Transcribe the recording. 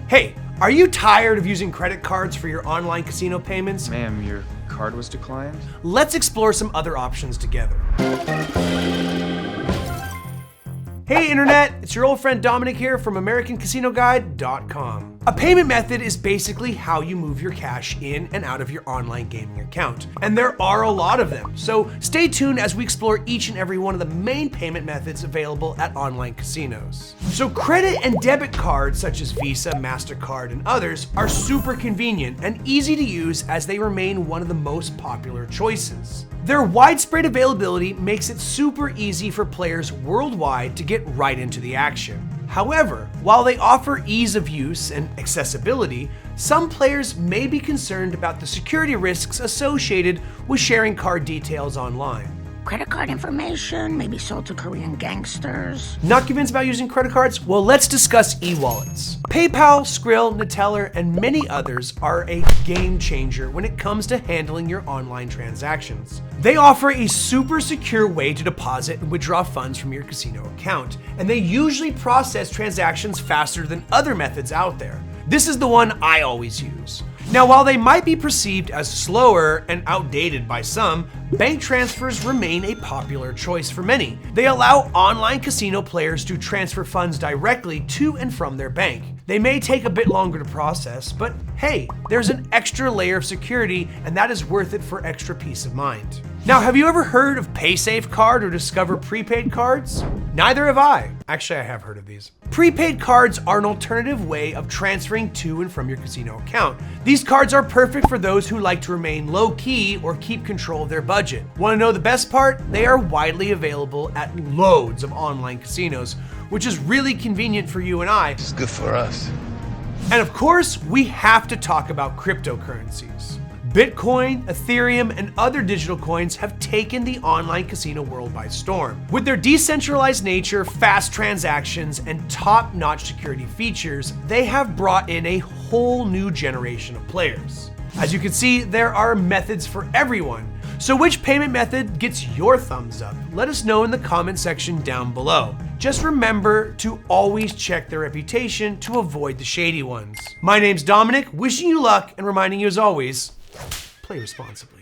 Hey, are you tired of using credit cards for your online casino payments? Ma'am, your card was declined? Let's explore some other options together. Hey Internet, it's your old friend Dominic here from AmericanCasinoGuide.com. A payment method is basically how you move your cash in and out of your online gaming account. And there are a lot of them, so stay tuned as we explore each and every one of the main payment methods available at online casinos. So credit and debit cards such as Visa, MasterCard, and others are super convenient and easy to use as they remain one of the most popular choices. Their widespread availability makes it super easy for players worldwide to get right into the action. However, while they offer ease of use and accessibility, some players may be concerned about the security risks associated with sharing card details online. Credit card information may be sold to Korean gangsters. Not convinced about using credit cards? Well, let's discuss e-wallets. PayPal, Skrill, Neteller, and many others are a game changer when it comes to handling your online transactions. They offer a super secure way to deposit and withdraw funds from your casino account, and they usually process transactions faster than other methods out there. This is the one I always use. Now, while they might be perceived as slower and outdated by some, bank transfers remain a popular choice for many. They allow online casino players to transfer funds directly to and from their bank. They may take a bit longer to process, but hey, there's an extra layer of security, and that is worth it for extra peace of mind. Now, have you ever heard of PaySafe Card or Discover Prepaid Cards? Neither have I. Actually, I have heard of these. Prepaid cards are an alternative way of transferring to and from your casino account. These cards are perfect for those who like to remain low-key or keep control of their budget. Want to know the best part? They are widely available at loads of online casinos, which is really convenient for you and I. It's good for us. And of course, we have to talk about cryptocurrencies. Bitcoin, Ethereum, and other digital coins have taken the online casino world by storm. With their decentralized nature, fast transactions, and top-notch security features, they have brought in a whole new generation of players. As you can see, there are methods for everyone. So which payment method gets your thumbs up? Let us know in the comment section down below. Just remember to always check their reputation to avoid the shady ones. My name's Dominic, wishing you luck and reminding you as always, play responsibly.